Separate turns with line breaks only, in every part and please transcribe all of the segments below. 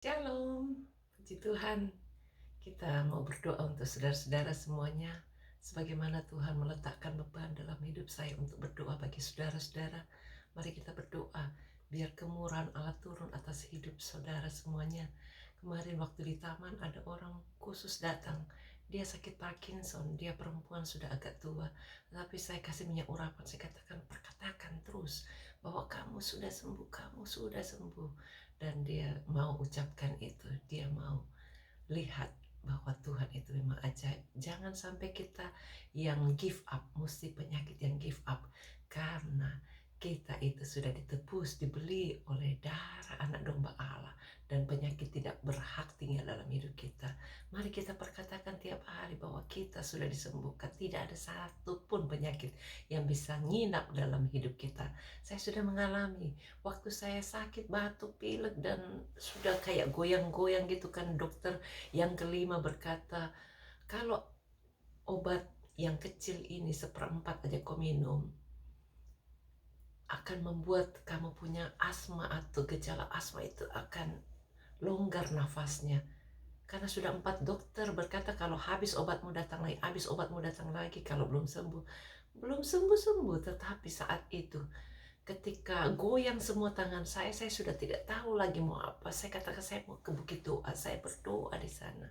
Shalom, puji Tuhan. Kita mau berdoa untuk saudara-saudara semuanya. Sebagaimana Tuhan meletakkan beban dalam hidup saya untuk berdoa bagi saudara-saudara. Mari kita berdoa, biar kemurahan Allah turun atas hidup saudara semuanya. Kemarin waktu di taman ada orang khusus datang. Dia sakit Parkinson, dia perempuan sudah agak tua. Tapi saya kasih minyak urapan, saya perkatakan terus bahwa kamu sudah sembuh, kamu sudah sembuh. Dan dia mau ucapkan itu, dia mau lihat bahwa Tuhan itu memang ajaib. Jangan sampai kita yang give up, mesti penyakit yang give up. Karena kita itu sudah ditebus, dibeli oleh darah anak domba Allah. Dan penyakit tidak berhak tinggal dalam hidup kita. Mari kita perkatakan tiap hari bahwa kita sudah disembuhkan. Tidak ada satupun penyakit yang bisa nginap dalam hidup kita. Saya sudah mengalami waktu saya sakit batuk, pilek, dan sudah kayak goyang-goyang gitu kan, dokter yang kelima berkata, kalau obat yang kecil ini seperempat aja kau minum, akan membuat kamu punya asma atau gejala asma itu akan longgar nafasnya. Karena sudah 4 dokter berkata kalau habis obatmu datang lagi, habis obatmu datang lagi kalau belum sembuh. Belum sembuh-sembuh, tetapi saat itu ketika goyang semua tangan saya sudah tidak tahu lagi mau apa. Saya katakan saya mau ke Bukit Doa, saya berdoa di sana.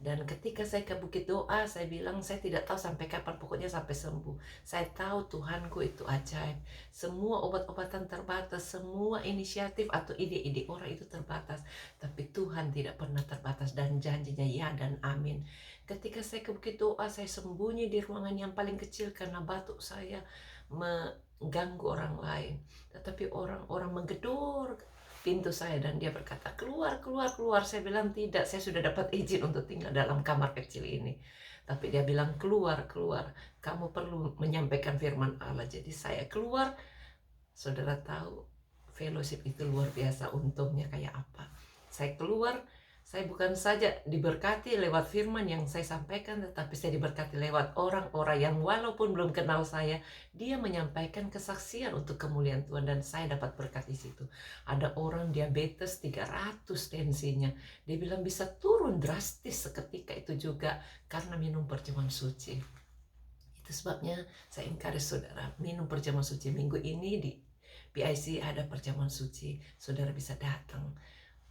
Dan ketika saya ke Bukit Doa, saya bilang saya tidak tahu sampai kapan, pokoknya sampai sembuh. Saya tahu Tuhanku itu ajaib. Semua obat-obatan terbatas, semua inisiatif atau ide-ide orang itu terbatas. Tapi Tuhan tidak pernah terbatas dan janjinya ya dan amin. Ketika saya ke Bukit Doa, saya sembunyi di ruangan yang paling kecil karena batuk saya mengganggu orang lain. Tetapi orang-orang menggedor pintu saya dan dia berkata, keluar, keluar, keluar. Saya bilang tidak, saya sudah dapat izin untuk tinggal dalam kamar kecil ini. Tapi dia bilang keluar, keluar. Kamu perlu menyampaikan firman Allah. Jadi saya keluar. Saudara tahu fellowship itu luar biasa untungnya kayak apa. Saya keluar, saya bukan saja diberkati lewat firman yang saya sampaikan, tetapi saya diberkati lewat orang-orang yang walaupun belum kenal saya, dia menyampaikan kesaksian untuk kemuliaan Tuhan dan saya dapat berkat di situ. Ada orang diabetes 300 tensinya, dia bilang bisa turun drastis seketika itu juga karena minum perjamuan suci. Itu sebabnya saya encourage saudara minum perjamuan suci. Minggu ini di PIC ada perjamuan suci, saudara bisa datang.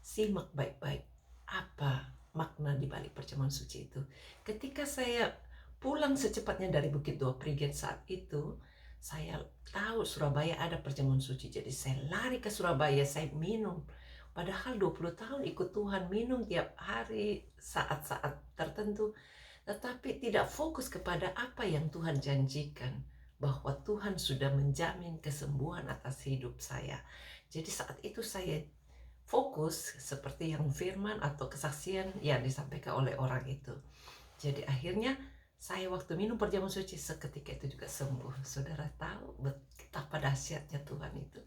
Simak baik-baik apa makna di balik perjamuan suci itu. Ketika saya pulang secepatnya dari Bukit Dua Prigen saat itu, saya tahu Surabaya ada perjamuan suci. Jadi saya lari ke Surabaya, saya minum. Padahal 20 tahun ikut Tuhan, minum tiap hari saat-saat tertentu. Tetapi tidak fokus kepada apa yang Tuhan janjikan. Bahwa Tuhan sudah menjamin kesembuhan atas hidup saya. Jadi saat itu saya fokus seperti yang firman atau kesaksian yang disampaikan oleh orang itu. Jadi akhirnya saya waktu minum perjamuan suci seketika itu juga sembuh. Saudara tahu betapa dahsyatnya Tuhan itu.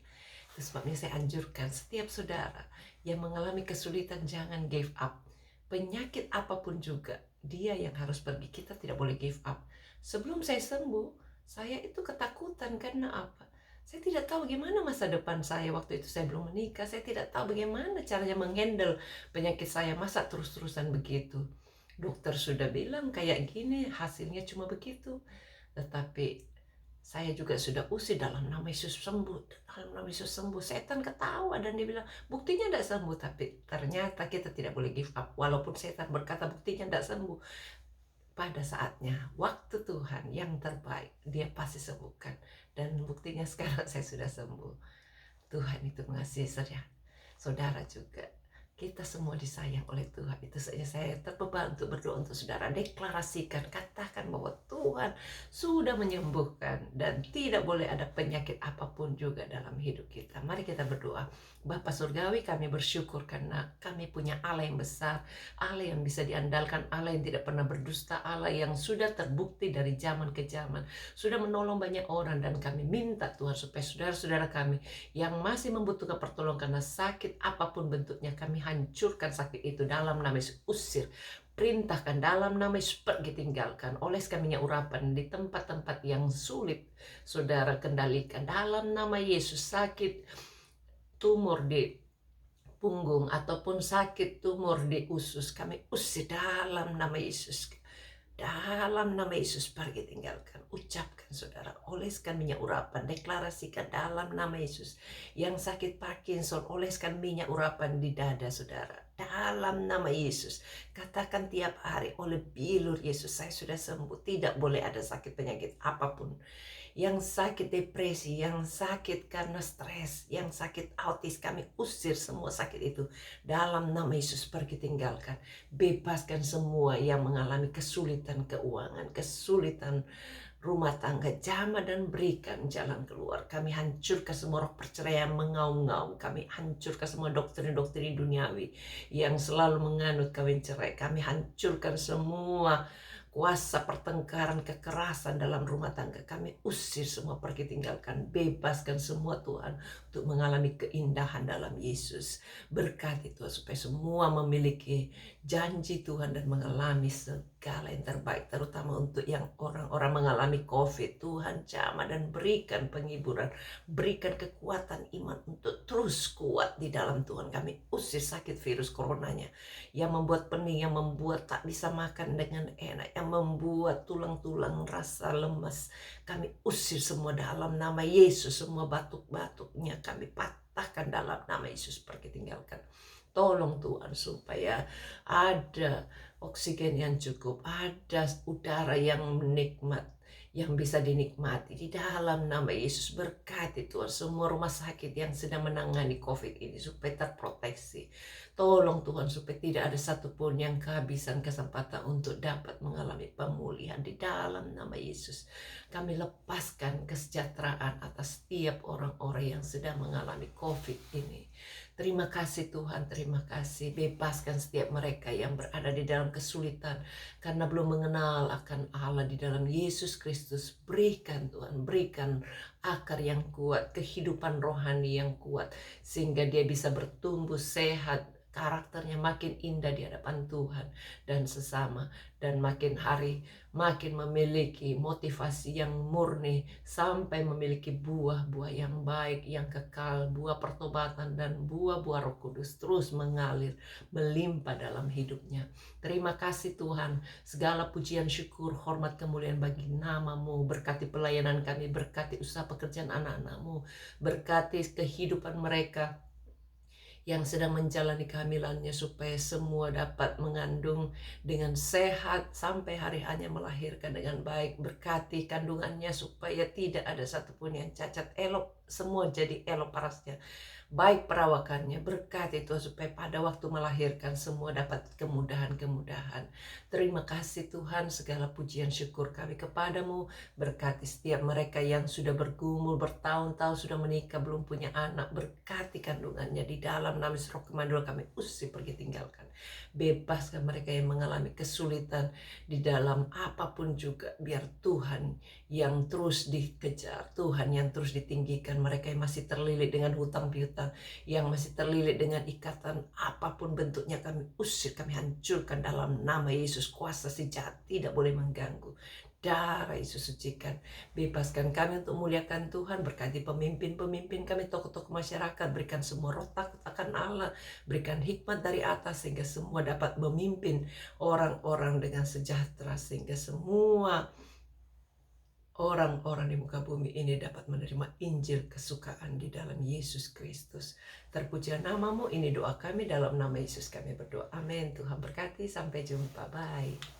Itu sebabnya saya anjurkan setiap saudara yang mengalami kesulitan jangan give up. Penyakit apapun juga, dia yang harus pergi. Kita tidak boleh give up. Sebelum saya sembuh, saya itu ketakutan karena apa? Saya tidak tahu bagaimana masa depan saya waktu itu. Saya belum menikah. Saya tidak tahu bagaimana caranya menghandle penyakit saya. Masa terus-terusan begitu? Dokter sudah bilang kayak gini, hasilnya cuma begitu. Tetapi saya juga sudah usir dalam nama Yesus sembuh. Dalam nama Yesus sembuh. Setan ketawa dan dia bilang, buktinya tidak sembuh. Tapi ternyata kita tidak boleh give up. Walaupun setan berkata buktinya tidak sembuh. Pada saatnya, waktu Tuhan yang terbaik, dia pasti sembuhkan. Dan buktinya sekarang saya sudah sembuh. Tuhan itu mengasihi saudara juga. Kita semua disayang oleh Tuhan. Itu saja saya terbeban untuk berdoa untuk saudara. Deklarasikan, katakan bahwa Tuhan sudah menyembuhkan. Dan tidak boleh ada penyakit apapun juga dalam hidup kita. Mari kita berdoa. Bapa Surgawi, kami bersyukur karena kami punya Allah yang besar, Allah yang bisa diandalkan, Allah yang tidak pernah berdusta, Allah yang sudah terbukti dari zaman ke zaman, sudah menolong banyak orang. Dan kami minta Tuhan supaya saudara-saudara kami yang masih membutuhkan pertolongan karena sakit apapun bentuknya, kami hancurkan sakit itu dalam nama Yesus. Usir, perintahkan dalam nama Yesus, pergi, tinggalkan. Oleskan minyak urapan di tempat-tempat yang sulit, saudara kendalikan dalam nama Yesus. Sakit tumor di punggung ataupun sakit tumor di usus, kami usir dalam nama Yesus. Dalam nama Yesus pergi tinggalkan. Ucapkan saudara, oleskan minyak urapan, deklarasikan dalam nama Yesus. Yang sakit Parkinson, oleskan minyak urapan di dada saudara. Dalam nama Yesus. Katakan tiap hari, oleh bilur Yesus saya sudah sembuh. Tidak boleh ada sakit penyakit apapun. Yang sakit depresi, yang sakit karena stres, yang sakit autis, kami usir semua sakit itu. Dalam nama Yesus pergi tinggalkan. Bebaskan semua yang mengalami kesulitan keuangan, kesulitan rumah tangga, jamah dan berikan jalan keluar. Kami hancurkan semua roh perceraian mengaum-ngaum. Kami hancurkan semua doktrin-doktrin duniawi yang selalu menganut kawin cerai. Kami hancurkan semua kuasa pertengkaran, kekerasan dalam rumah tangga. Kami usir semua, pergi tinggalkan. Bebaskan semua Tuhan untuk mengalami keindahan dalam Yesus. Berkati Tuhan supaya semua memiliki janji Tuhan dan mengalami segala yang terbaik, terutama untuk yang orang-orang mengalami COVID. Tuhan jamah dan berikan penghiburan, berikan kekuatan iman untuk terus kuat di dalam Tuhan. Kami usir sakit virus coronanya yang membuat pening, yang membuat tak bisa makan dengan enak, yang membuat tulang-tulang rasa lemas. Kami usir semua dalam nama Yesus. Semua batuk-batuknya kami patahkan dalam nama Yesus, pergi tinggalkan. Tolong Tuhan supaya ada oksigen yang cukup, ada udara yang nikmat, yang bisa dinikmati di dalam nama Yesus. Berkati Tuhan semua rumah sakit yang sedang menangani COVID ini supaya terproteksi. Tolong Tuhan supaya tidak ada satupun yang kehabisan kesempatan untuk dapat mengalami pemulihan di dalam nama Yesus. Kami lepaskan kesejahteraan atas setiap orang-orang yang sedang mengalami COVID ini. Terima kasih Tuhan, terima kasih. Bebaskan setiap mereka yang berada di dalam kesulitan karena belum mengenal akan Allah di dalam Yesus Kristus. Berikan Tuhan, berikan akar yang kuat, kehidupan rohani yang kuat, sehingga dia bisa bertumbuh sehat, karakternya makin indah di hadapan Tuhan dan sesama, dan makin hari makin memiliki motivasi yang murni sampai memiliki buah-buah yang baik, yang kekal, buah pertobatan dan buah-buah Roh Kudus terus mengalir, melimpah dalam hidupnya. Terima kasih Tuhan, segala pujian, syukur, hormat, kemuliaan bagi nama-Mu. Berkati pelayanan kami, berkati usaha pekerjaan anak-anak-Mu, berkati kehidupan mereka yang sedang menjalani kehamilannya supaya semua dapat mengandung dengan sehat sampai hari hanya melahirkan dengan baik. Berkati kandungannya supaya tidak ada satupun yang cacat, elok, semua jadi elok parasnya. Baik perawakannya, berkati Tuhan supaya pada waktu melahirkan semua dapat kemudahan-kemudahan. Terima kasih Tuhan, segala pujian syukur kami kepadamu. Berkati setiap mereka yang sudah bergumul bertahun-tahun sudah menikah belum punya anak. Berkati kandungannya di dalam nama Yesus. Roh kemandul kami usir, pergi tinggalkan. Bebaskan mereka yang mengalami kesulitan di dalam apapun juga. Biar Tuhan yang terus dikejar, Tuhan yang terus ditinggikan. Mereka yang masih terlilit dengan hutang piutang, yang masih terlilit dengan ikatan apapun bentuknya, kami usir, kami hancurkan dalam nama Yesus. Kuasa si jahat tidak boleh mengganggu. Darah Yesus sucikan, bebaskan kami untuk muliakan Tuhan. Berkati pemimpin-pemimpin kami, tokoh-tokoh masyarakat, berikan semua roh takut akan Allah, berikan hikmat dari atas sehingga semua dapat memimpin orang-orang dengan sejahtera, sehingga semua orang-orang di muka bumi ini dapat menerima Injil kesukaan di dalam Yesus Kristus. Terpujilah nama-Mu, ini doa kami dalam nama Yesus kami berdoa. Amin. Tuhan berkati, sampai jumpa. Bye.